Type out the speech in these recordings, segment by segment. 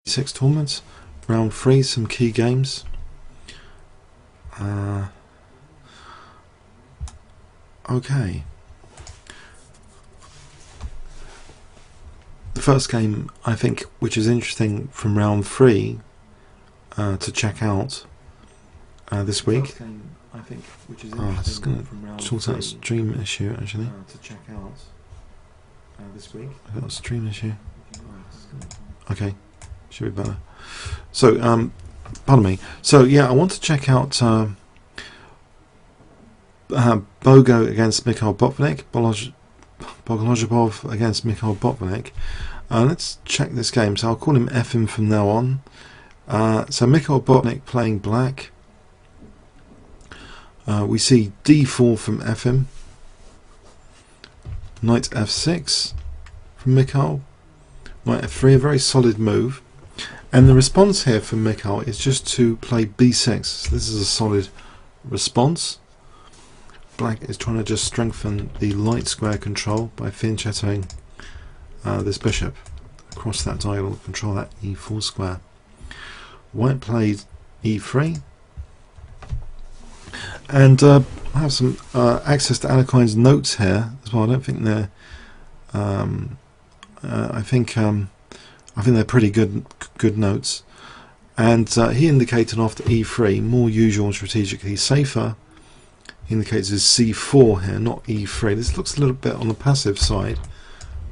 6 tournaments, round 3, some key games. Okay. The first game, I think, which is interesting from round 3 to check out this week. This is going to sort out a stream issue actually. I've got a stream issue. Okay, should be better. So, pardon me. So, yeah, I want to check out Bogo against Mikhail Botvinnik, Bogolozhubov against Mikhail Botvinnik. Let's check this game. So I'll call him FM from now on. So Mikhail Botvinnik playing black. We see D4 from FM. Knight F6 from Mikhail. Knight F3, a very solid move. And the response here from Mikhail is just to play B6. So this is a solid response. Black is trying to just strengthen the light square control by fianchettoing this bishop across that diagonal, control that E4 square. White played E3. And I have some access to Alekhine's notes here as well. I don't think they're I think they're pretty good notes. And he indicated after E3, more usual and strategically safer. He indicates is C4 here, not E3. This looks a little bit on the passive side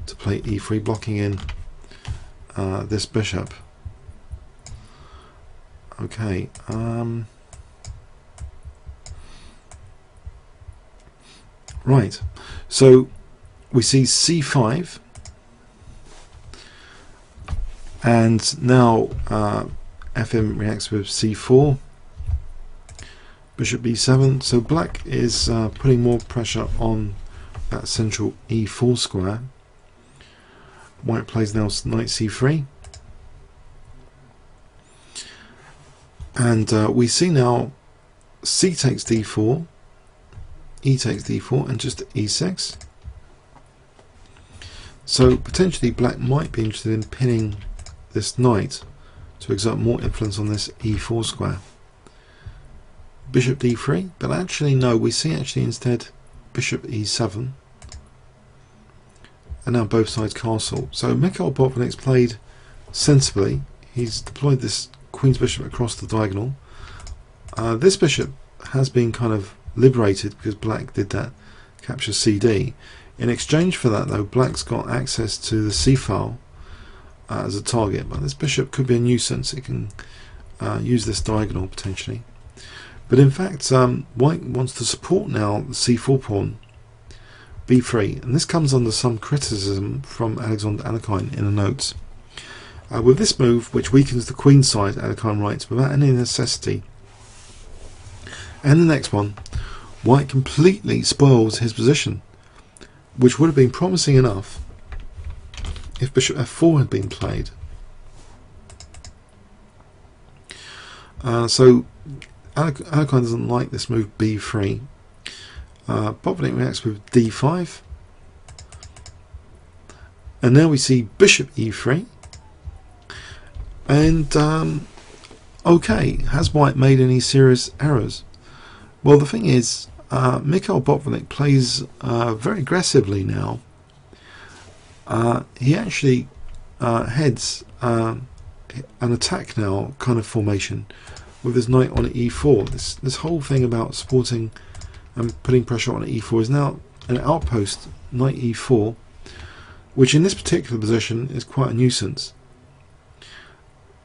to play E3, blocking in this bishop. Okay. Right. So we see C5. And now FM reacts with C4, Bishop B7. So black is putting more pressure on that central E4 square. White plays now Knight C3. And we see now C takes D4, E takes D4, and just E6. So potentially black might be interested in pinning this knight to exert more influence on this E4 square. Bishop D3, but actually no, we see actually instead Bishop E7, and now both sides castle. So Mikhail Botvinnik's played sensibly. He's deployed this Queen's Bishop across the diagonal. This bishop has been kind of liberated because black did that capture CD. In exchange for that though, black's got access to the C file as a target, but this bishop could be a nuisance. It can use this diagonal potentially. But in fact, white wants to support now the C4 pawn, B3, and this comes under some criticism from Alekhine in the notes. With this move, which weakens the queen side, Alekhine writes, without any necessity. And the next one, white completely spoils his position, which would have been promising enough if Bishop F4 had been played. So Alekhine doesn't like this move B3. Botvinnik reacts with D5. And now we see Bishop E3. And okay, has white made any serious errors? Well, the thing is, Mikhail Botvinnik plays very aggressively now. He actually heads an attack now kind of formation with his knight on E4. This whole thing about supporting and putting pressure on E4 is now an outpost, knight E4, which in this particular position is quite a nuisance.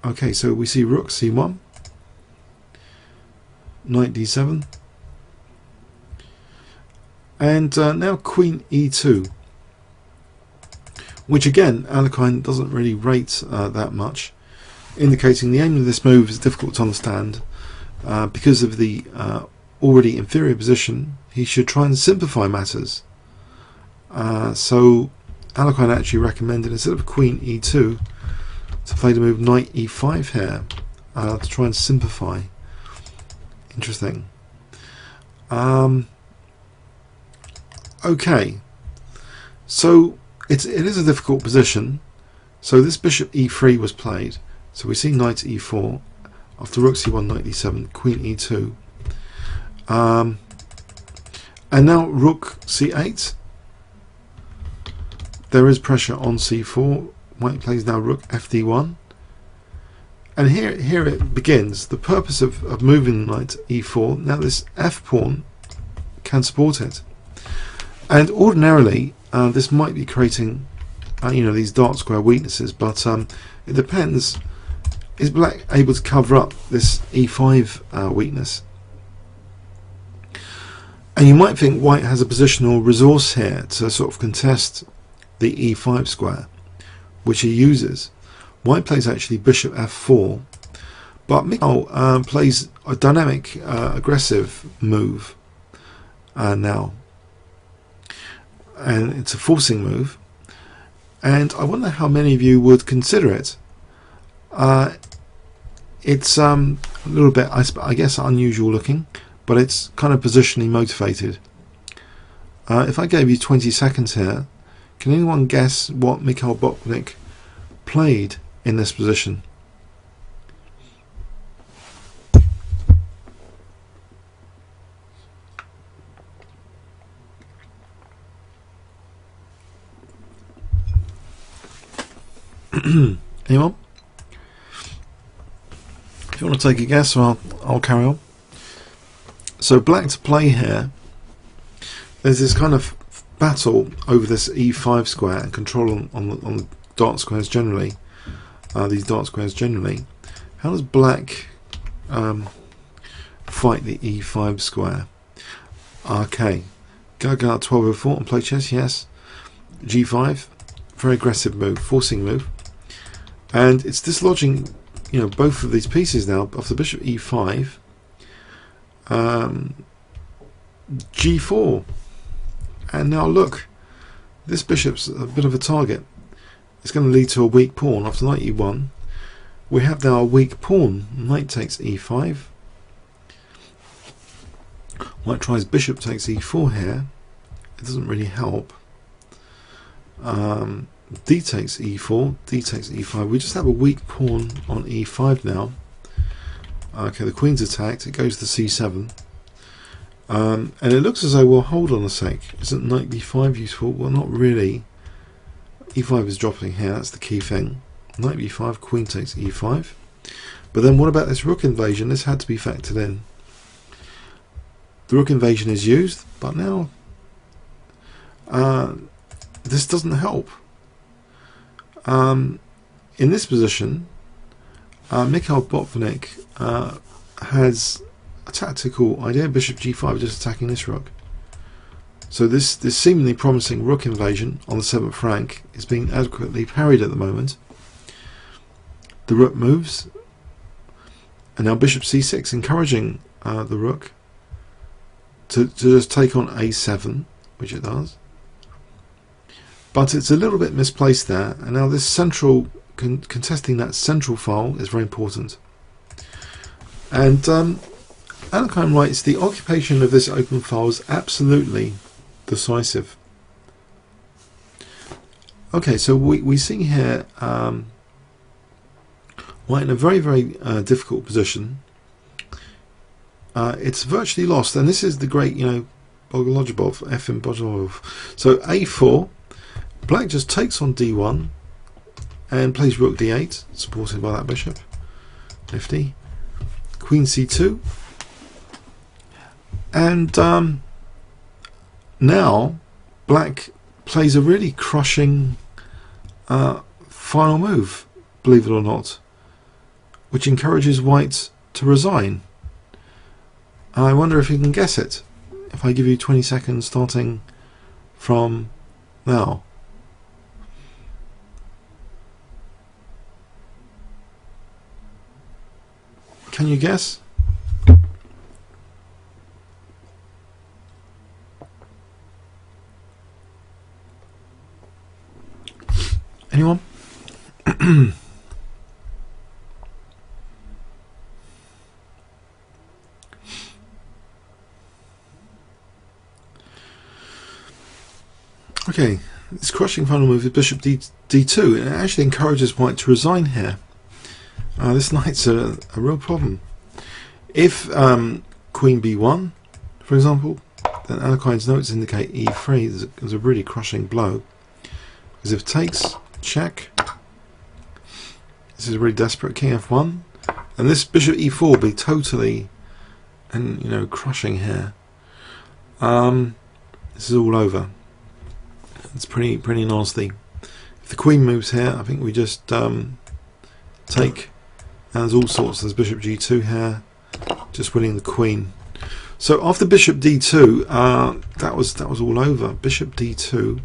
Okay, so we see rook C1, knight D7, and now queen E2, which again Alekhine doesn't really rate that much, indicating the aim of this move is difficult to understand. Because of the already inferior position, he should try and simplify matters. So Alekhine actually recommended, instead of queen E2, to play the move knight E5 here, to try and simplify. Interesting. Okay, so it is a difficult position. So this bishop E3 was played. So we see knight e4 after rook c1, knight e7, queen e2, and now rook c8. There is pressure on c4. White plays now rook fd1, and here it begins. The purpose of moving knight e4. Now this f pawn can support it, and ordinarily this might be creating these dark square weaknesses, but it depends. Is black able to cover up this e5 weakness? And you might think white has a positional resource here to sort of contest the e5 square, which he uses. White plays actually bishop f4, but Mikhail plays a dynamic, aggressive move now, and it's a forcing move, and I wonder how many of you would consider it. It's a little bit, I guess, unusual looking, but it's kind of positionally motivated. If I gave you 20 seconds here, can anyone guess what Mikhail Botvinnik played in this position? Anyone? If you want to take a guess, I'll carry on. So black to play here. There's this kind of battle over this e5 square and control on the dark squares generally. These dark squares generally. How does black fight the e5 square? Okay, Gaga 1204 and play chess. Yes, g5, very aggressive move, forcing move, and it's dislodging both of these pieces now after bishop e5. G4, and now look, this bishop's a bit of a target. It's going to lead to a weak pawn. After knight e1, we have now a weak pawn. Knight takes e5. White tries bishop takes e4 here. It doesn't really help. D takes e4, D takes e5. We just have a weak pawn on e5 now. Okay, the queen's attacked. It goes to c7. And it looks as though, well, hold on a sec. Isn't knight b5 useful? Well, not really. e5 is dropping here. That's the key thing. Knight b5, queen takes e5. But then what about this rook invasion? This had to be factored in. The rook invasion is used, but now this doesn't help. In this position, Mikhail Botvinnik has a tactical idea. Bishop g5, just attacking this rook. So this seemingly promising rook invasion on the 7th rank is being adequately parried at the moment. The rook moves, and now bishop c6, encouraging the rook to just take on a7, which it does. But it's a little bit misplaced there, and now this central contesting that central file is very important. And Alekhine writes, the occupation of this open file is absolutely decisive. Okay, so we see here White in a very, very difficult position. It's virtually lost, and this is the great, Bogolojubov, F in Bogolojubov. So a4, black just takes on d1 and plays rook d8, supported by that bishop. Nifty. Queen c2, and now black plays a really crushing final move, believe it or not, which encourages white to resign. I wonder if you can guess it if I give you 20 seconds starting from now. Can you guess? Anyone? Okay, this crushing final move is bishop d2. It actually encourages white to resign here. this knight's a real problem. If queen b1, for example, then Alekhine's notes indicate e3 is a really crushing blow, because if takes, check, this is really desperate. King f1, and this bishop e4 will be totally, and crushing here. This is all over. It's pretty nasty. If the queen moves here, I think we just take, and there's all sorts. There's bishop g2 here, just winning the queen. So after bishop d2, that was all over. Bishop d2,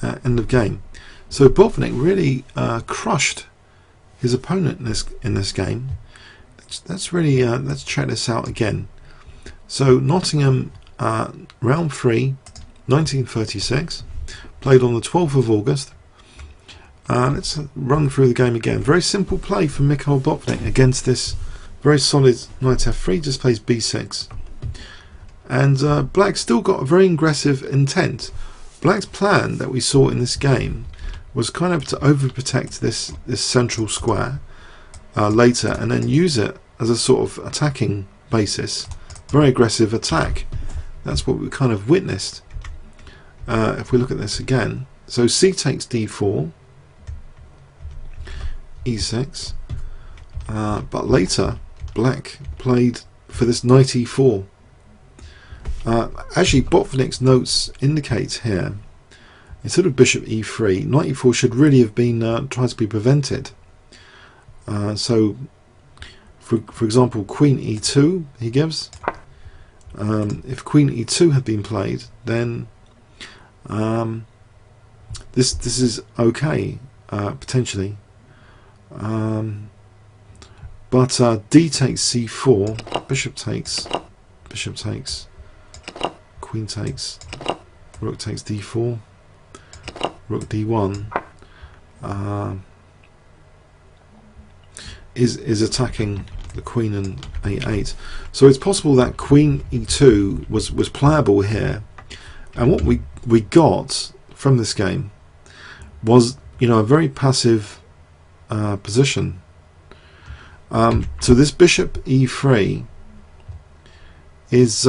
end of game. So Botvinnik really crushed his opponent in this game. That's really let's check this out again. So Nottingham, round 3, 1936, played on the 12th of August. Let's run through the game again. Very simple play from Mikhail Botvinnik against this very solid knight f3. Just plays b6, and Black still got a very aggressive intent. Black's plan that we saw in this game was kind of to overprotect this central square later, and then use it as a sort of attacking basis. Very aggressive attack. That's what we kind of witnessed. If we look at this again, so c takes d4, e6, but later Black played for this knight e4. Actually, Botvinnik's notes indicate here, instead of bishop e3, knight e4 should really have been tried to be prevented. So, for example, queen e2 he gives. If queen e2 had been played, then this is okay, potentially. But d takes c4, bishop takes, queen takes, rook takes d4, rook d1, is attacking the queen and a8. So it's possible that queen e2 was playable here, and what we got from this game was a very passive position. So this bishop e3 is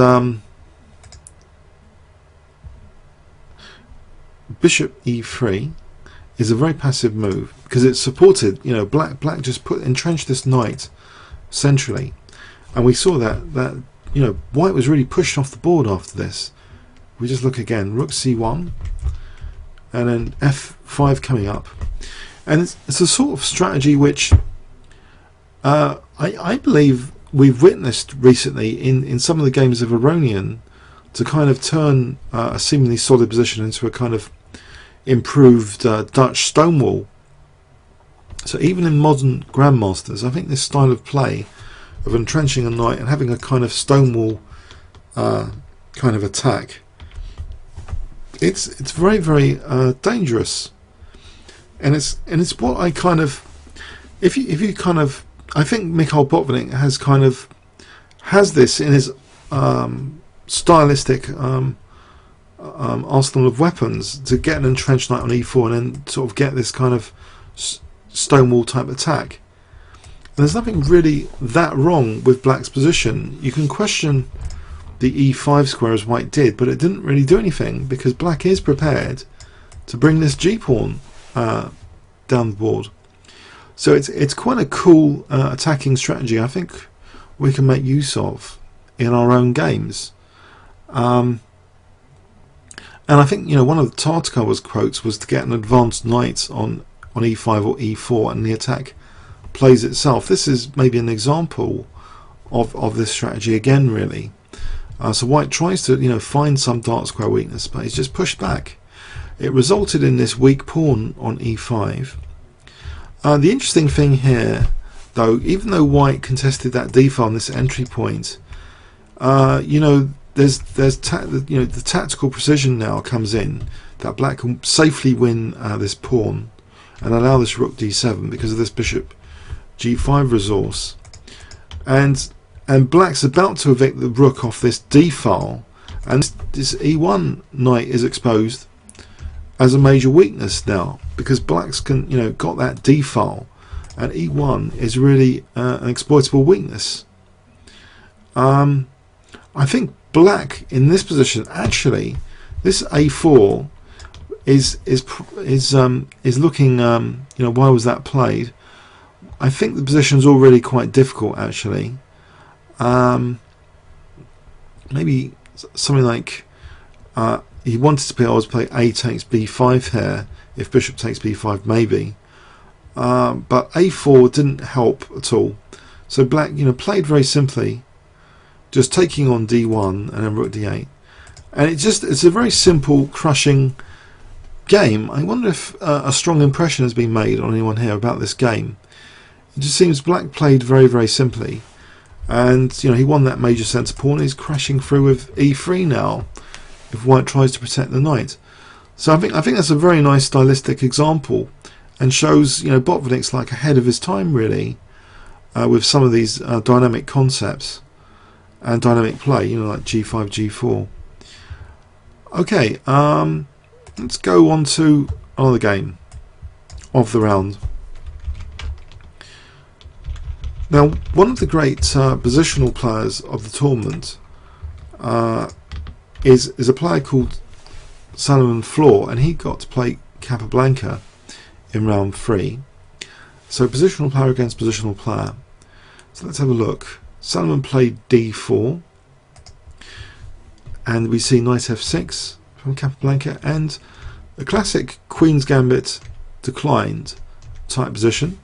bishop e3 is a very passive move, because it's supported. Black just entrenched this knight centrally, and we saw that White was really pushed off the board after this. We just look again, rook c1, and then f5 coming up, and it's a sort of strategy which I believe we've witnessed recently in some of the games of Aronian, to kind of turn a seemingly solid position into a kind of improved Dutch stonewall. So even in modern grandmasters, I think this style of play of entrenching a knight and having a kind of stonewall kind of attack, it's very, very dangerous, and it's what I kind of, if you kind of, I think Mikhail Botvinnik has this in his stylistic arsenal of weapons to get an entrenched knight on e4 and then sort of get this kind of stonewall type attack. And there's nothing really that wrong with Black's position. You can question the e5 square as White did, but it didn't really do anything, because Black is prepared to bring this g-pawn down the board. So it's quite a cool attacking strategy I think we can make use of in our own games. And I think one of the Tartakower's quotes was to get an advanced knight on e5 or e4, and the attack plays itself. This is maybe an example of this strategy again, really. So White tries to find some dark square weakness, but he's just pushed back. It resulted in this weak pawn on e5. The interesting thing here, though, even though White contested that d-file on this entry point, there's the tactical precision now comes in, that Black can safely win this pawn and allow this rook d7 because of this bishop g5 resource, and Black's about to evict the rook off this d-file, and this e1 knight is exposed as a major weakness now, because Black's got that d-file, and e1 is really an exploitable weakness. I think black in this position, actually, this a4 is looking. You know, why was that played? I think the position's already quite difficult, actually. Maybe something like he wanted to play a takes b5 here. If bishop takes b5, maybe. But a4 didn't help at all. So black, you know, played very simply, just taking on d1 and then rook d8, and it's a very simple crushing game. I wonder if a strong impression has been made on anyone here about this game. It just seems black played very, very simply, and you know, he won that major centre pawn. He's crashing through with e3 now if white tries to protect the knight. So I think that's a very nice stylistic example, and shows, you know, Botvinnik's like ahead of his time really, with some of these dynamic concepts and dynamic play, you know, like g5, g4. Okay, let's go on to another game of the round. Now, one of the great positional players of the tournament is a player called Salomon Floor, and he got to play Capablanca in round 3. So positional player against positional player. So let's have a look. Salomon played d4, and we see knight f6 from Capablanca, and a classic Queen's Gambit declined type position.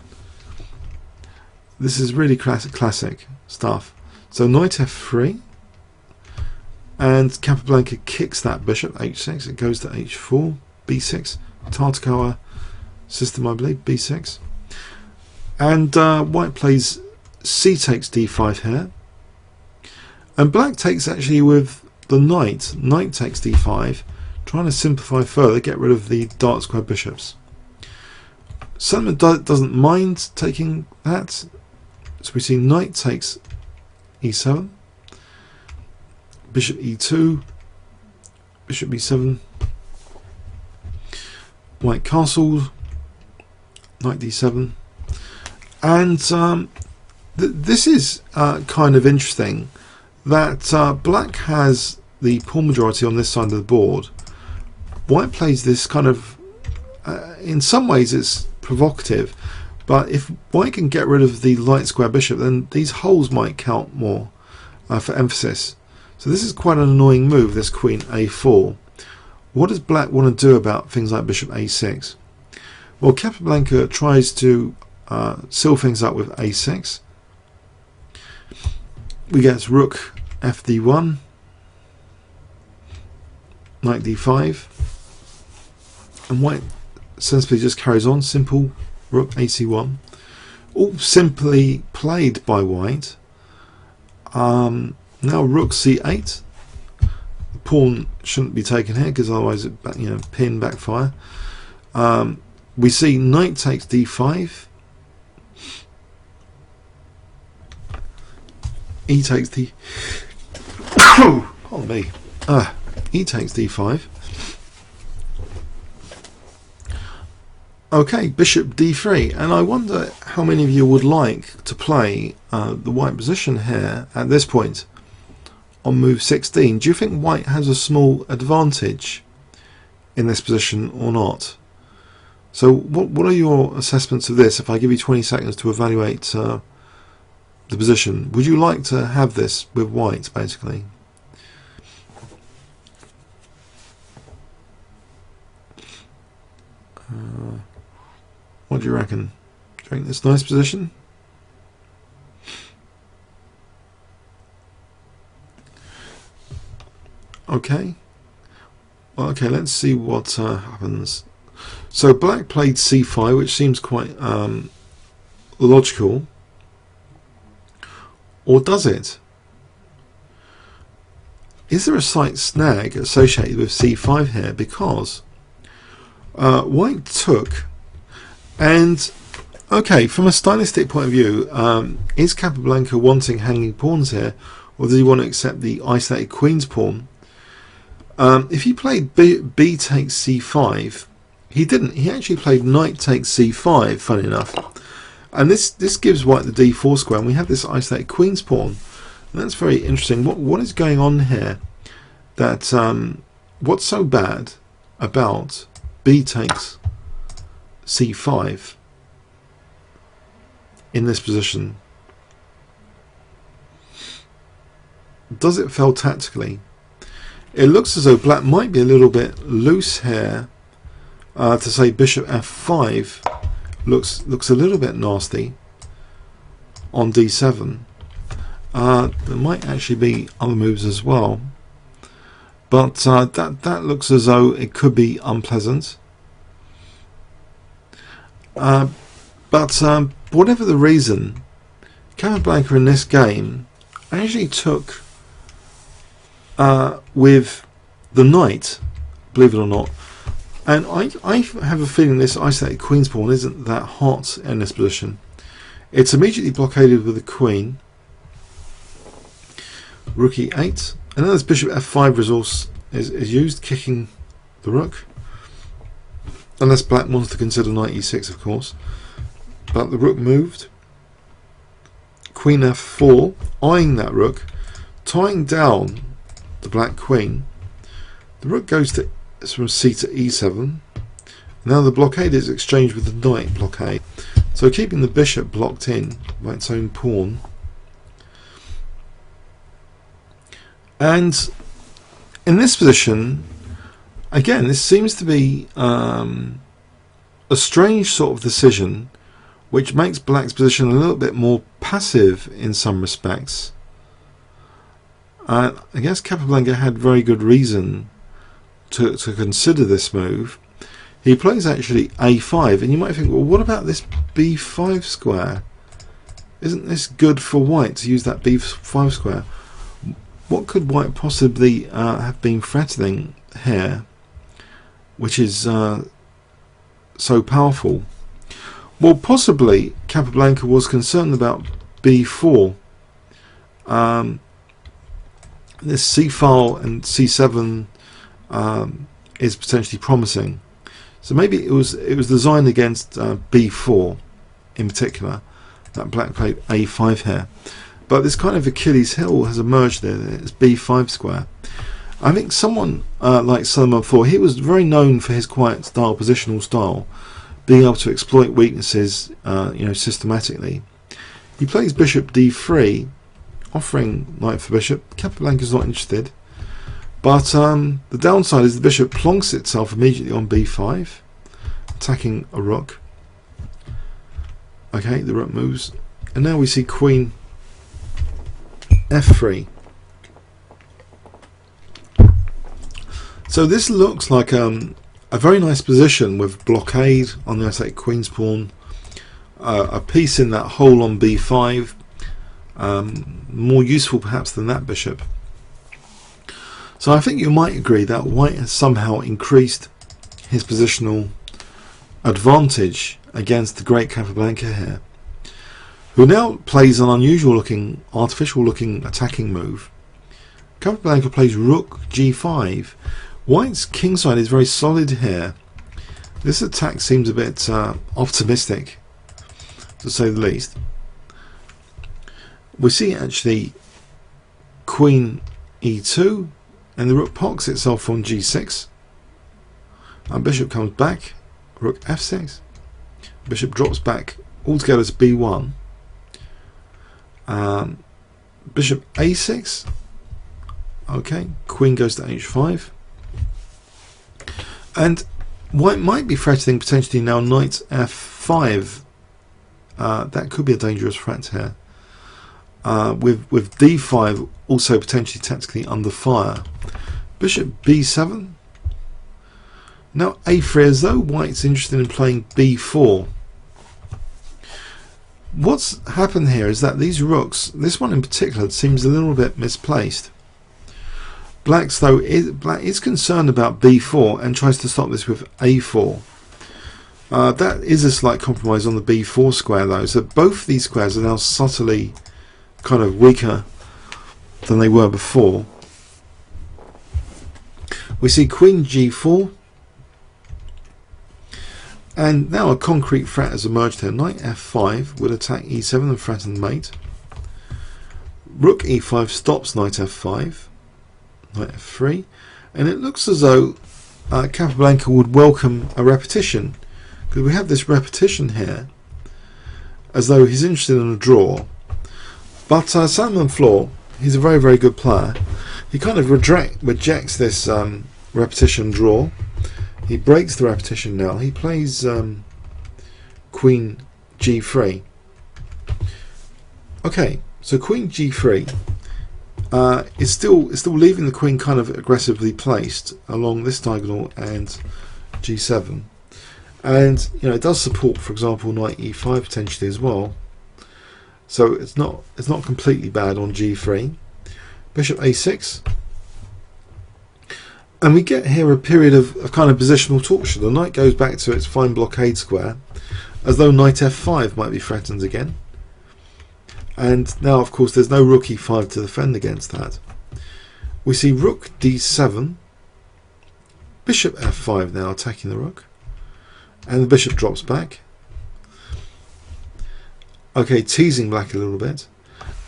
This is really classic stuff. So knight f3, and Capablanca kicks that bishop h6. It goes to h4, b6, Tartakower system, I believe, b6, and white plays c takes d5 here, and black takes actually with the knight takes d5, trying to simplify further, get rid of the dark square bishops. Salomon doesn't mind taking that. So we see knight takes e7, bishop e2, bishop b7, white castles, knight d7, and this is kind of interesting that black has the pawn majority on this side of the board. White plays this kind of, in some ways it's provocative, but if white can get rid of the light square bishop, then these holes might count more for emphasis. So this is quite an annoying move, this queen a4. What does black want to do about things like bishop a6? Well, Capablanca tries to seal things up with a6. We get rook fd1, knight d5, and white sensibly just carries on. Simple rook ac1, all simply played by white. Now rook c8. The pawn shouldn't be taken here because otherwise it, you know, pin backfire. We see knight takes d5. E takes d. Pardon me. E takes d5. Okay, bishop d3, and I wonder how many of you would like to play the white position here at this point on move 16. Do you think white has a small advantage in this position or not? So what are your assessments of this? If I give you 20 seconds to evaluate the position, would you like to have this with white, basically? What do you reckon? Do you think this nice position? Okay. Well, okay, let's see what happens. So black played c5, which seems quite logical. Or does it? Is there a slight snag associated with c5 here? Because white took, and okay, from a stylistic point of view, is Capablanca wanting hanging pawns here, or does he want to accept the isolated queen's pawn? If he played b takes c5, he didn't. He actually played knight takes c5, funny enough. And this gives white the d4 square, and we have this isolated queen's pawn. And that's very interesting. What is going on here? That what's so bad about b takes c5 in this position? Does it fail tactically? It looks as though black might be a little bit loose here. To say bishop f5 looks a little bit nasty on d7. There might actually be other moves as well, but that looks as though it could be unpleasant. But whatever the reason, Capablanca in this game actually took with the knight, believe it or not. And I have a feeling this isolated queen's pawn isn't that hot in this position. It's immediately blockaded with the queen. Rook e8. And then this bishop f5 resource is used, kicking the rook. Unless black wants to consider knight e6, of course. But the rook moved. Queen f4, eyeing that rook, tying down the black queen. The rook goes to from c to e7. Now the blockade is exchanged with the knight blockade, so keeping the bishop blocked in by its own pawn. And in this position, again, this seems to be a strange sort of decision, which makes black's position a little bit more passive in some respects. I guess Capablanca had very good reason to consider this move. He plays actually a5, and you might think, well, what about this b5 square? Isn't this good for white to use that b5 square? What could white possibly have been threatening here, which is so powerful? Well, possibly Capablanca was concerned about b4. This c file and c7 is potentially promising, so maybe it was designed against b4 in particular. That black played a5 here, but this kind of Achilles heel has emerged there. It's b5 square. I think someone like Solomon IV, he was very known for his quiet style, positional style, being able to exploit weaknesses, systematically. He plays bishop d3, offering knight for bishop. Capablanca's not interested. But the downside is the bishop plonks itself immediately on b5, attacking a rook. Okay, the rook moves, and now we see queen f3. So this looks like a very nice position with blockade on the isolated queen's pawn, a piece in that hole on b5, more useful perhaps than that bishop. So I think you might agree that white has somehow increased his positional advantage against the great Capablanca here, who now plays an unusual looking, artificial looking attacking move. Capablanca plays rook g5. White's kingside is very solid here. This attack seems a bit optimistic, to say the least. We see actually queen e2, and the rook pocks itself on g6. And bishop comes back, rook f6. Bishop drops back altogether to b1. Bishop a6. Okay, queen goes to h5. And white might be threatening potentially now knight f5. That could be a dangerous threat here. With d5 also potentially tactically under fire. Bishop b7. Now a3, as though white's interested in playing b4. What's happened here is that these rooks, this one in particular, seems a little bit misplaced. Black is concerned about b4 and tries to stop this with a4. That is a slight compromise on the b4 square though, so both these squares are now subtly kind of weaker than they were before. We see queen g4, And now a concrete threat has emerged here. Knight f5 would attack e7 and threaten mate. Rook e5 stops knight f5. Knight f3. And it looks as though Capablanca would welcome a repetition, because we have this repetition here, as though he's interested in a draw. But Salomon Floor, he's a very, very good player. He kind of rejects this repetition draw. He breaks the repetition now. He plays Queen g3. Okay, so Queen g3 is still leaving the queen kind of aggressively placed along this diagonal and g7, and it does support, for example, knight e5 potentially as well. So it's not completely bad on g3. Bishop a6. And we get here a period of kind of positional torture. The knight goes back to its fine blockade square, as though knight f5 might be threatened again. And now, of course, there's no rook e5 to defend against that. We see rook d7, bishop f5 now attacking the rook, and the bishop drops back. Okay, teasing black a little bit.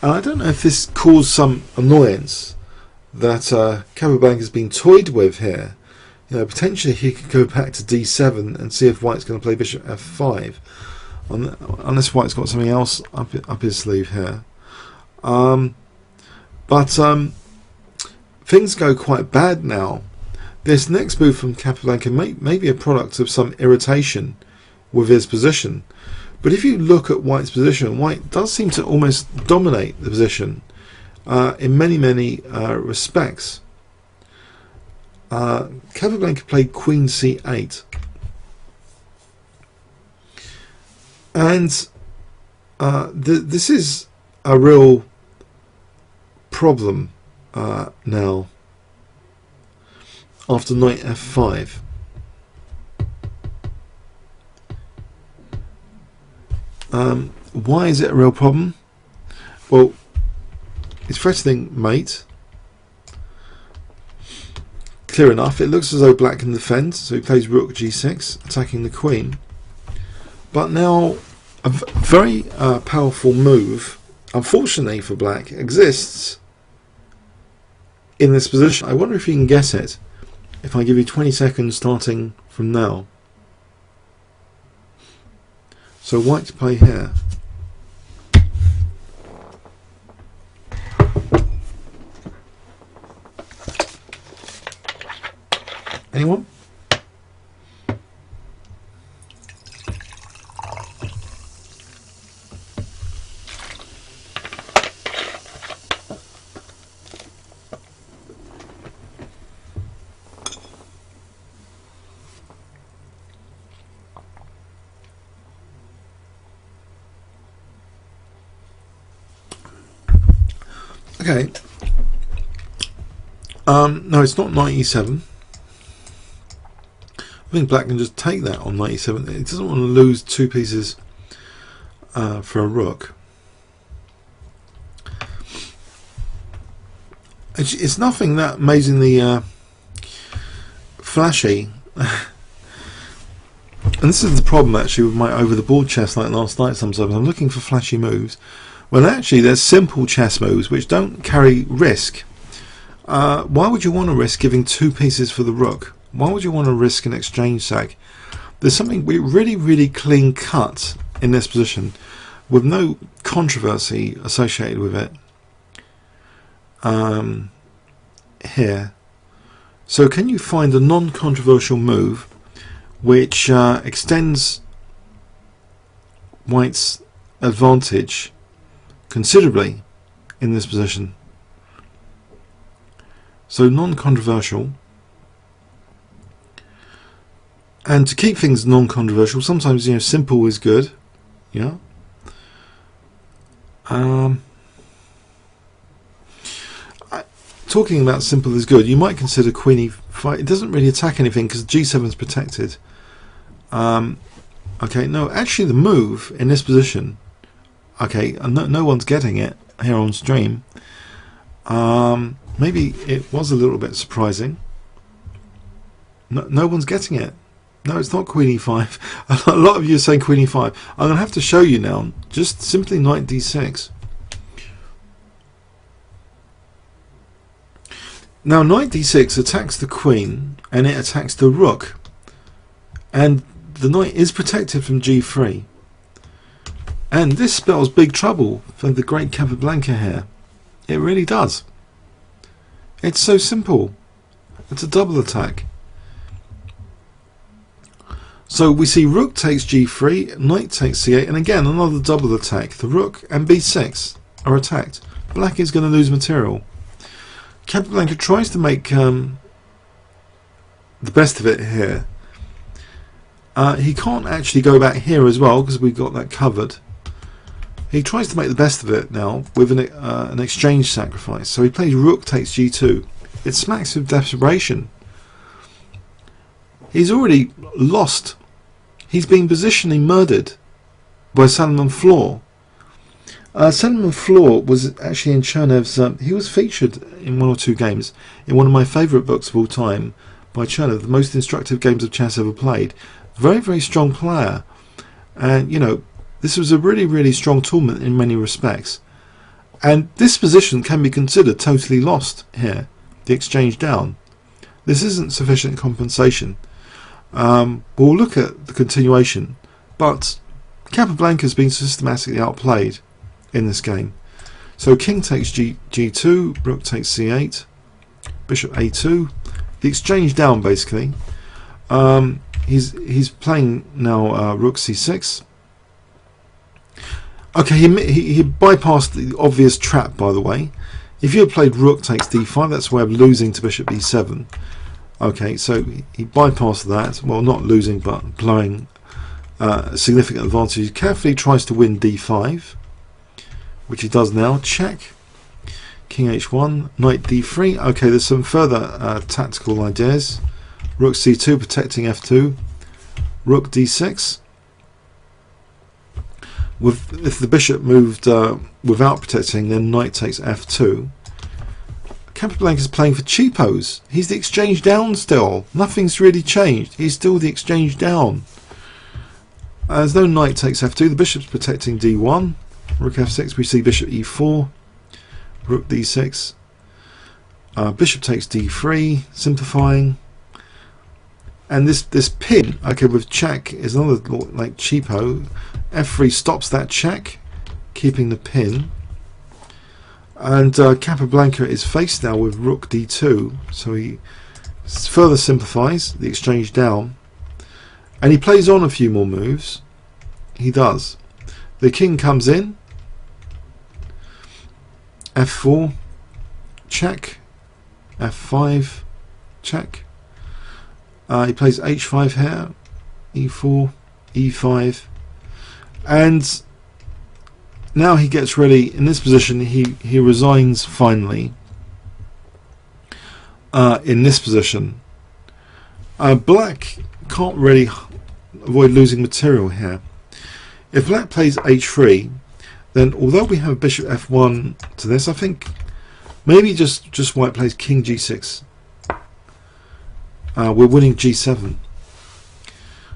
And I don't know if this caused some annoyance that Capablanca has been toyed with here. Potentially he could go back to d7 and see if white's going to play bishop f5, unless white's got something else up his sleeve here. But things go quite bad now. This next move from Capablanca may be a product of some irritation with his position. But if you look at white's position, white does seem to almost dominate the position in many respects. Capablanca played queen c8, and this is a real problem now after knight f5. Why is it a real problem? Well, it's threatening mate. Clear enough. It looks as though black can defend, so he plays rook g6, attacking the queen. But now a very powerful move, unfortunately for black, exists in this position. I wonder if you can guess it if I give you 20 seconds starting from now. So white to play here. Anyone? Okay. No, it's not knight e7. I think black can just take that on knight e7. It doesn't want to lose two pieces for a rook. It's nothing that amazingly flashy. And this is the problem actually with my over the board chess like last night. Sometimes I'm looking for flashy moves when actually there's simple chess moves which don't carry risk. Why would you want to risk giving two pieces for the rook? Why would you want to risk an exchange sack? There's something really clean cut in this position with no controversy associated with it here. So can you find a non-controversial move which extends white's advantage considerably in this position? So non-controversial. And to keep things non-controversial, sometimes simple is good. Yeah. Talking about simple is good, you might consider queen e5. It doesn't really attack anything because g7 is protected. Okay, no, actually the move in this position. Okay, no one's getting it here on stream. Maybe it was a little bit surprising. No one's getting it. No, it's not queen e5. A lot of you are saying queen e5. I'm going to have to show you now. Just simply knight d6. Now knight d6 attacks the queen and it attacks the rook. And the knight is protected from g3. And this spells big trouble for the great Capablanca here. It really does. It's so simple. It's a double attack. So we see rook takes g3, knight takes c8, and again another double attack. The rook and b6 are attacked. Black is going to lose material. Capablanca tries to make the best of it here. He can't actually go back here as well because we've got that covered. He tries to make the best of it now with an exchange sacrifice. So he plays rook takes g2. It smacks of desperation. He's already lost. He's been positionally murdered by Salomon Floor. Salomon Floor was actually in Chernev's. He was featured in one or two games in one of my favourite books of all time by Chernev, the most instructive games of chess ever played. Very, very strong player, and you know, this was a really, really strong tournament in many respects. And this position can be considered totally lost here. The exchange down. This isn't sufficient compensation. We'll look at the continuation, but Capablanca has been systematically outplayed in this game. So king takes g2, rook takes c8, bishop a2. The exchange down basically. He's playing now rook c6. Okay, he bypassed the obvious trap, by the way. If you had played rook takes d5, that's a way of losing to bishop e7. Okay, so he bypassed that. Well, not losing, but blowing a significant advantage. He carefully tries to win d5, which he does now. Check. King h1, knight d3. Okay, there's some further tactical ideas. Rook c2, protecting f2. Rook d6. If the bishop moved without protecting, then knight takes f2. Capablanca is playing for cheapos. He's the exchange down still. Nothing's really changed. He's still the exchange down. There's no knight takes f2. The bishop's protecting d1. Rook f6. We see bishop e4. Rook d6. Bishop takes d3. Simplifying. And this pin, okay, with check is another like cheapo. f3 stops that check, keeping the pin. And Capablanca is faced now with rook d2, so he further simplifies the exchange down. And he plays on a few more moves. He does. The king comes in. f4, check. f5, check. He plays h5 here, e4, e5, and now he gets ready. In this position, he resigns finally. In this position, black can't really avoid losing material here. If black plays h3, then although we have bishop f1 to this, I think maybe just white plays king g6. We're winning g7.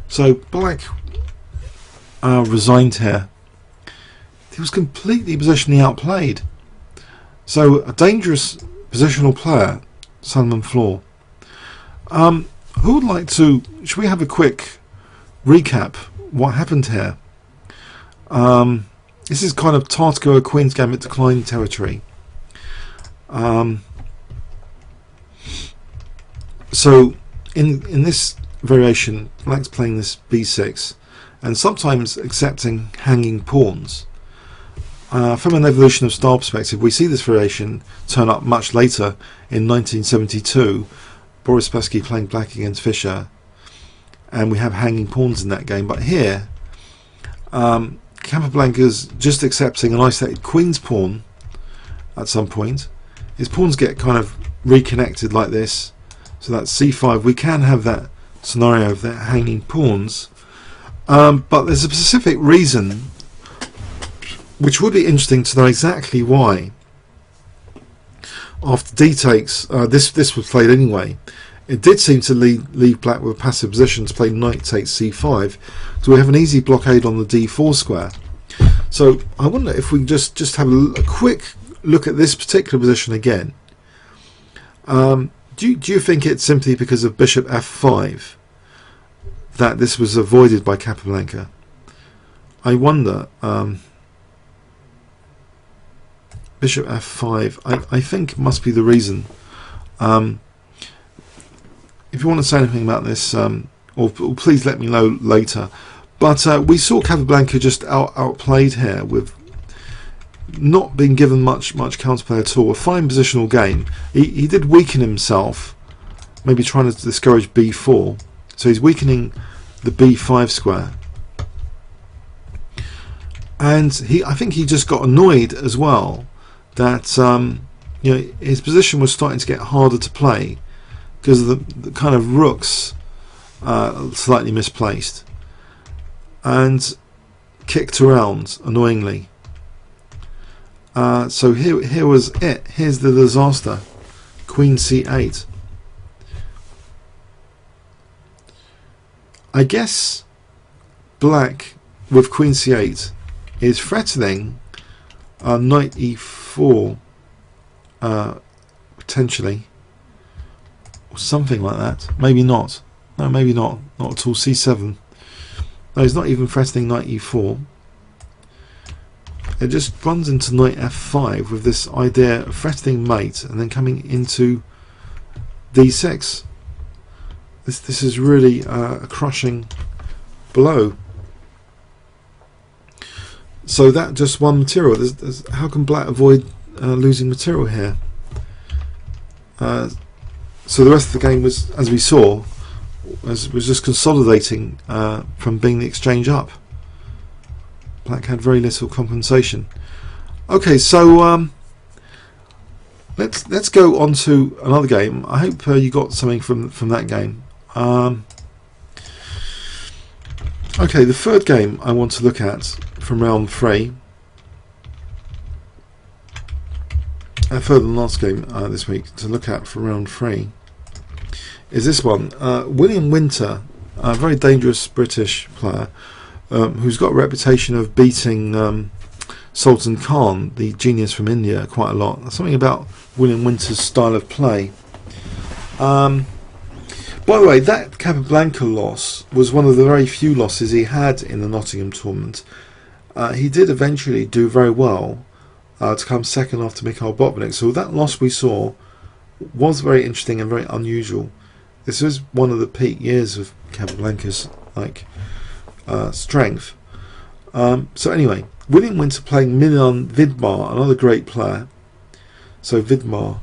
So black resigned here. He was completely positionally outplayed. So a dangerous positional player, Salomon Floor. Who would like to? Should we have a quick recap? What happened here? This is kind of Tartko Queen's Gambit decline territory. So in this variation, black's playing this b6 and sometimes accepting hanging pawns. From an evolution of style perspective, we see this variation turn up much later in 1972. Boris Spassky playing black against Fischer, and we have hanging pawns in that game. But here, Capablanca's just accepting an isolated queen's pawn at some point. His pawns get kind of reconnected like this. So that's c5. We can have that scenario of the hanging pawns, but there's a specific reason which would be interesting to know exactly why. After d takes, this was played anyway. It did seem to leave black with a passive position to play knight takes c5, so we have an easy blockade on the d4 square. So I wonder if we can just have a quick look at this particular position again. Do you think it's simply because of bishop f5 that this was avoided by Capablanca? I wonder. Bishop f5, I think must be the reason. If you want to say anything about this, or please let me know later. But we saw Capablanca just outplayed here with not being given much counterplay at all. A fine positional game. He did weaken himself, maybe trying to discourage b4. So he's weakening the b5 square. And I think he just got annoyed as well that his position was starting to get harder to play because of the kind of rooks slightly misplaced and kicked around annoyingly. So here was it. Here's the disaster. Queen c8. I guess black with queen c8 is threatening knight e4 potentially, or something like that. Maybe not. No, maybe not. Not at all. c7. No, he's not even threatening knight e4. It just runs into knight f5 with this idea of threatening mate and then coming into d6. This is really a crushing blow. So that just one material. How can black avoid losing material here? So the rest of the game was, as we saw, was just consolidating from being the exchange up. Black had very little compensation. Okay, so let's go on to another game. I hope you got something from that game. Okay, the third game I want to look at from round 3, further than last game this week to look at for round 3, is this one. William Winter, a very dangerous British player who's got a reputation of beating Sultan Khan, the genius from India, quite a lot. There's something about William Winter's style of play. By the way, that Capablanca loss was one of the very few losses he had in the Nottingham tournament. He did eventually do very well to come second after Mikhail Botvinnik. So that loss we saw was very interesting and very unusual. This was one of the peak years of Capablanca's strength. So anyway, William Winter playing Milan Vidmar, another great player. So Vidmar.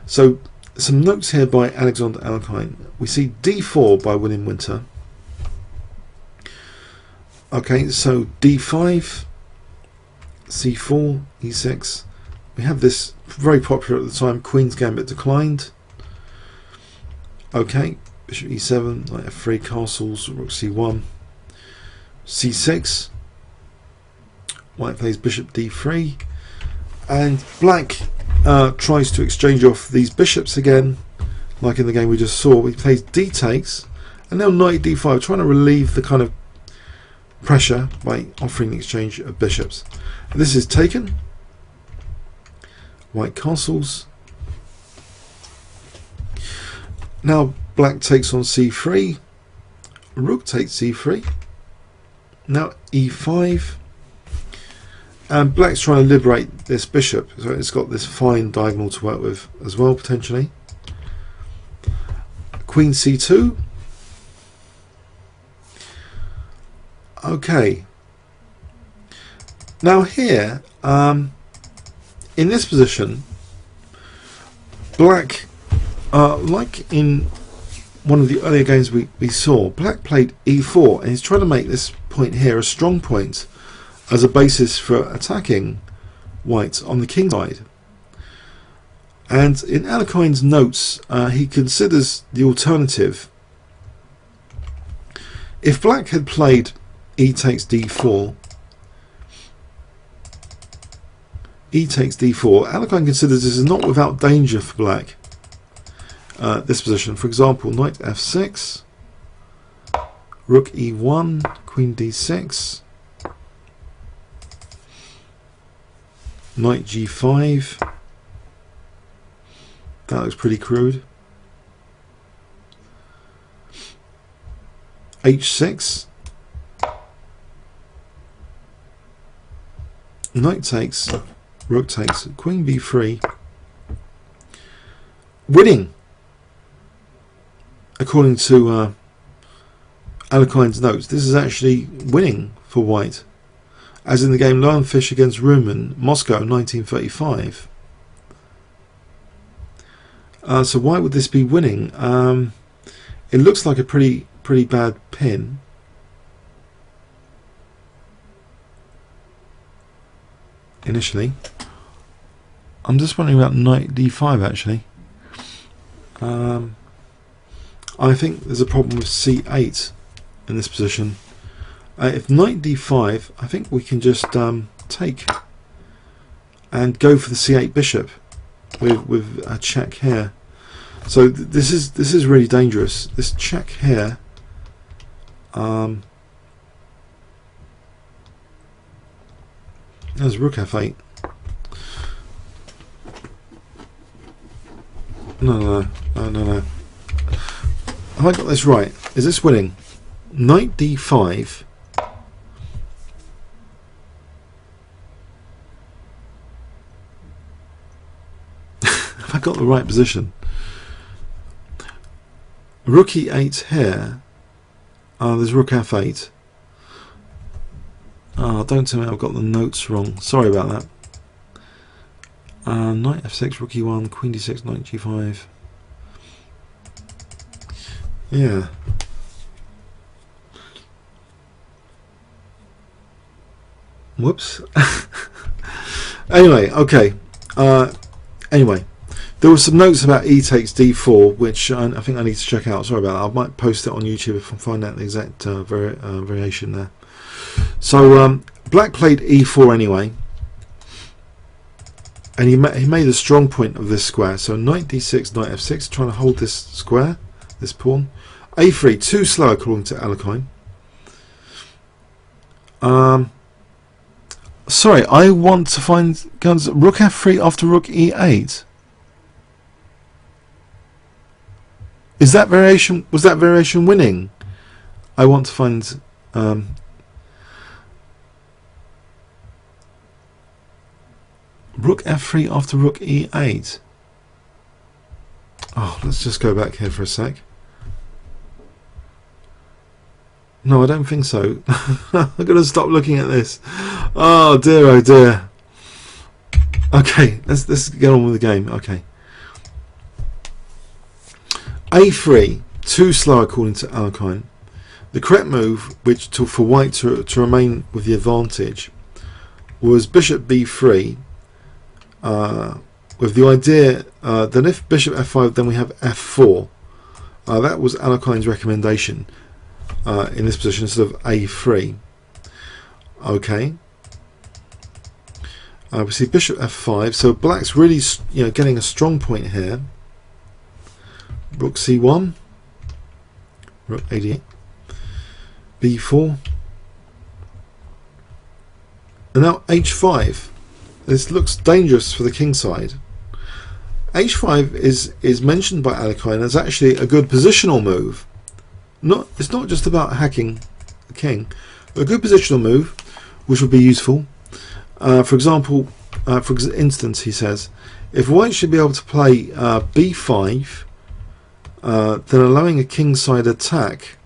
So some notes here by Alexander Alekhine. We see d4 by William Winter. Okay, so d5, c4, e6. We have this very popular at the time, Queen's Gambit declined. Okay, bishop e7, knight f3, castles, rook c1, c6. White plays bishop d3, and black tries to exchange off these bishops again, like in the game we just saw. He plays d takes, and now knight d5, trying to relieve the kind of pressure by offering the exchange of bishops. And this is taken. White castles. Now black takes on c3, rook takes c3, now e5, and black's trying to liberate this bishop, so it's got this fine diagonal to work with as well, potentially. Queen c2. Okay, now here in this position, black, like in one of the earlier games we saw, black played e4 and he's trying to make this point here a strong point as a basis for attacking white on the king side. And in Alekhine's notes, he considers the alternative. If black had played e takes d4, Alekhine considers this is not without danger for black. this position. For example, knight f6, rook e1, queen d6, knight g5. That looks pretty crude. h6, knight takes, rook takes, queen b3. Winning, according to Alekhine's notes. This is actually winning for white, as in the game Lionfish against Rumen, Moscow, 1935. So why would this be winning? It looks like a pretty bad pin. Initially, I'm just wondering about knight d5 actually. I think there's a problem with c8 in this position. If knight d5, I think we can just take and go for the c8 bishop with a check here. So this is really dangerous. This check here. There's rook f8. No. Have I got this right? Is this winning? Knight d5. Have I got the right position? Rook e8 here. There's rook f8. Don't tell me I've got the notes wrong. Sorry about that. Knight f6, rook e1, queen d6, knight g5. Yeah. Whoops. Anyway, okay. Anyway, there were some notes about e takes d4, which I think I need to check out. Sorry about that. I might post it on YouTube if I find out the exact variation there. So black played e4 anyway, and he made a strong point of this square. So knight d6, knight f6, trying to hold this square, this pawn. a3, too slow according to Alekhine. Sorry, I want to find guns. Rook f3 after rook e8. Is that variation? Was that variation winning? I want to find. Rook f3 after rook e8. Oh, let's just go back here for a sec. No, I don't think so. I'm going to stop looking at this. Oh dear, oh dear. Okay, let's get on with the game. Okay. a3, too slow according to Alekhine. The correct move, which for white to remain with the advantage, was bishop b3. With the idea that if bishop f5, then we have f4. That was Alekhine's recommendation in this position instead of a3. Okay. We see bishop f5, so black's really, getting a strong point here. Rook c1, rook a8, b4, and now h5. This looks dangerous for the king side. h5 is mentioned by Alekhine as actually a good positional move. It's not just about hacking the king. A good positional move, which would be useful. For example, for instance, he says, if white should be able to play b5, then allowing a king side attack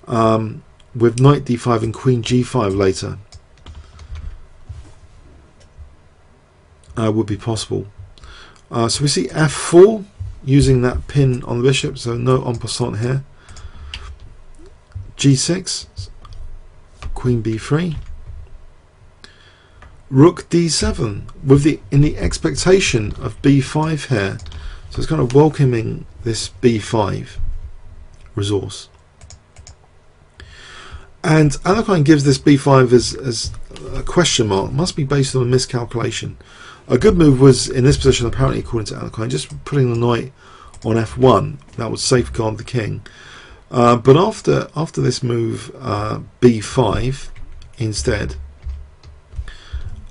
with knight d5 and queen g5 later would be possible. So we see f4 using that pin on the bishop, so no en passant here. g6, queen b3, rook d7 with in the expectation of b5 here. So it's kind of welcoming this b5 resource. And Alekhine gives this b5 as a question mark. It must be based on a miscalculation. A good move was in this position, apparently according to Alekhine, just putting the knight on f1. That would safeguard the king. But after this move b5 instead,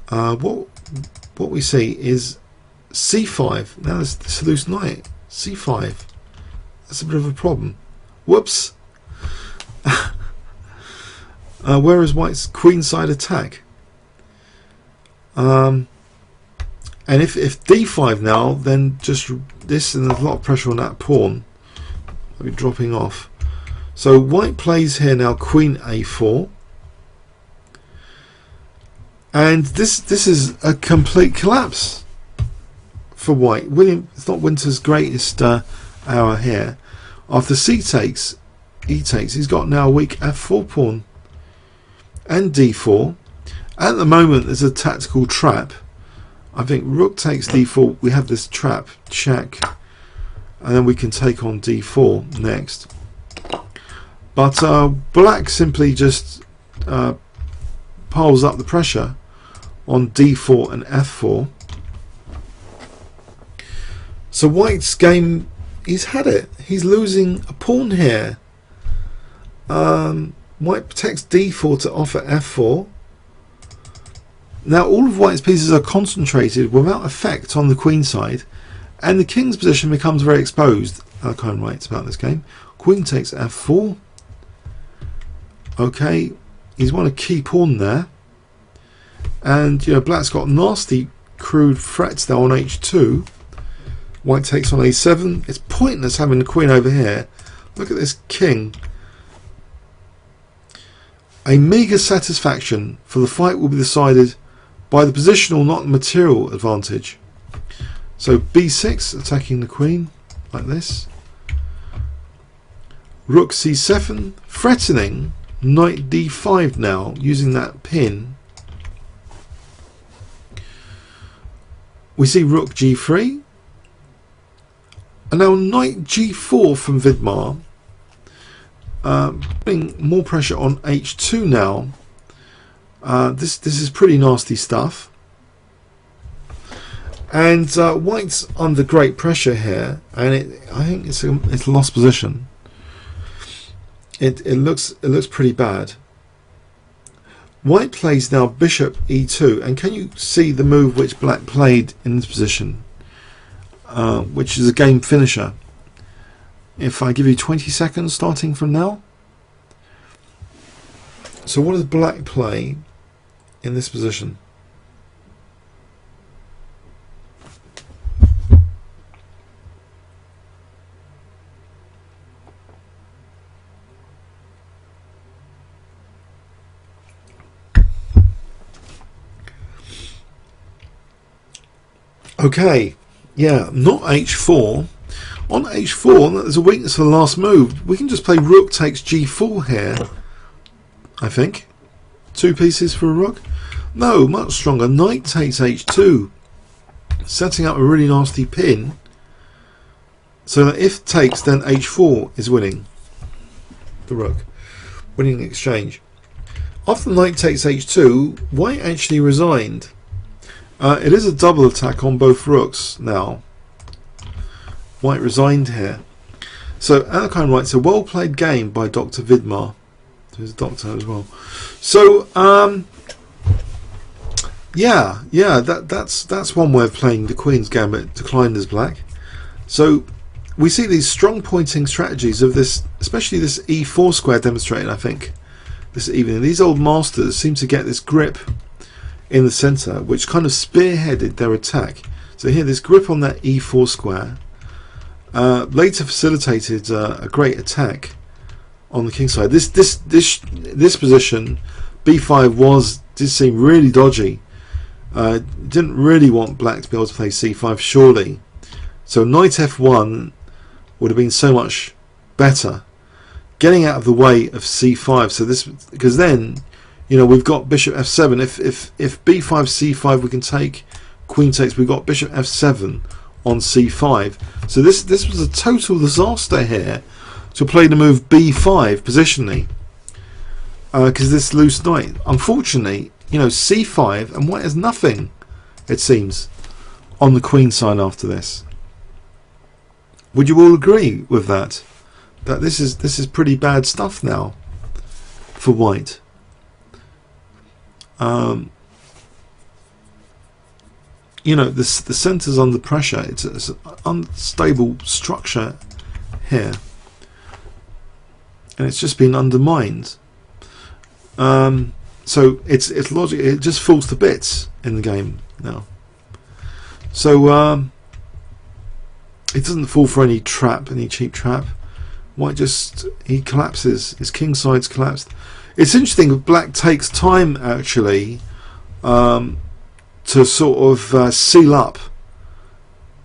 what we see is c5. Now this loose knight, c5. That's a bit of a problem. Whoops. Where is white's queenside attack? And if d5 now, then just this, and there's a lot of pressure on that pawn. I'll be dropping off. So white plays here now queen a4. And this is a complete collapse for white. It's not Winter's greatest hour here. After c takes, e takes, he's got now a weak f4 pawn and d4. At the moment there's a tactical trap. I think rook takes d4, we have this trap, check, and then we can take on d4 next. But black simply just piles up the pressure on d4 and f4. So white's game, he's had it. He's losing a pawn here. White protects d4 to offer f4. Now all of white's pieces are concentrated without effect on the queen side, and the king's position becomes very exposed. Alekhine writes about this game. Queen takes f4. Okay, he's won a key pawn there, and you know black's got nasty crude threats there on h2. White takes on a7. It's pointless having the queen over here. Look at this king. A meagre satisfaction, for the fight will be decided by the positional, not the material advantage. So b6, attacking the queen like this. Rook c7, threatening knight d5 now, using that pin. We see rook g3. And now knight g4 from Vidmar, putting more pressure on h2 now. This is pretty nasty stuff, and white's under great pressure here, and I think it's a lost position. It looks pretty bad. White plays now bishop e2, and can you see the move which black played in this position? Which is a game finisher. If I give you 20 seconds starting from now. So what does black play in this position? Okay. Yeah, not h4. On h4, there's a weakness for the last move. We can just play rook takes g4 here, I think. 2 pieces for a rook. No, much stronger. Knight takes h2, setting up a really nasty pin, so that if takes, then h4 is winning the rook, winning the exchange. After knight takes h2, white actually resigned. It is a double attack on both rooks now. White resigned here. So Alekhine writes, a well played game by Dr. Vidmar. He's a doctor as well. So that's one way of playing the Queen's Gambit, declined as black. So we see these strong pointing strategies of this, especially this e4 square demonstrated, I think, this evening. These old masters seem to get this grip in the center, which kind of spearheaded their attack. So here, this grip on that e4 square later facilitated a great attack on the king side. This position, b5, did seem really dodgy. Didn't really want black to be able to play c5, surely. So knight f1 would have been so much better, getting out of the way of c5. So this, because then, you know, we've got bishop f7. If b5 c5 we can take, queen takes, we've got bishop f7 on c5. So this was a total disaster here to play the move b5 positionally, because this loose knight, unfortunately, you know, c5, and white has nothing, it seems, on the queen side after this. Would you all agree with that? That this is pretty bad stuff now for white. You know, the centre's under pressure. It's an unstable structure here, and it's just been undermined. So it's logic. It just falls to bits in the game now. So it doesn't fall for any trap, any cheap trap. White he collapses. His king side's collapsed. It's interesting. Black takes time actually to sort of seal up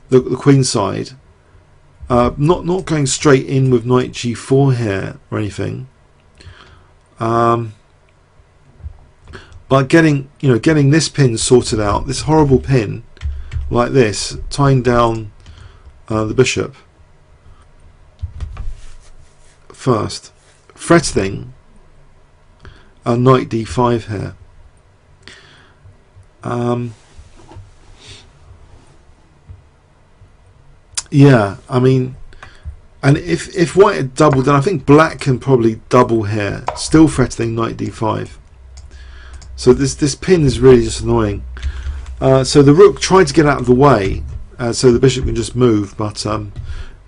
the queen side. Not going straight in with knight g4 here or anything. But getting this pin sorted out, this horrible pin like this, tying down the bishop first, threatening knight d5 here. Yeah, I mean, and if white had doubled, then I think black can probably double here, still threatening knight d5. So this pin is really just annoying. So the rook tried to get out of the way, so the bishop can just move. But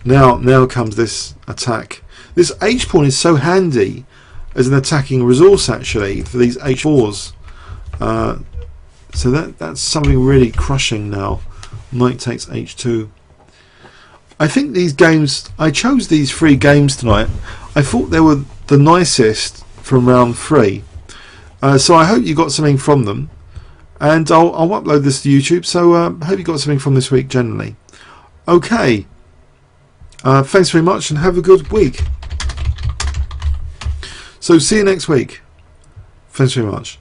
now comes this attack. This h pawn is so handy as an attacking resource actually for these h4s. So that's something really crushing now. Knight takes h2. I think these games, I chose these 3 games tonight. I thought they were the nicest from round 3. So I hope you got something from them, and I'll upload this to YouTube. So I hope you got something from this week generally. Okay, thanks very much and have a good week. So see you next week. Thanks very much.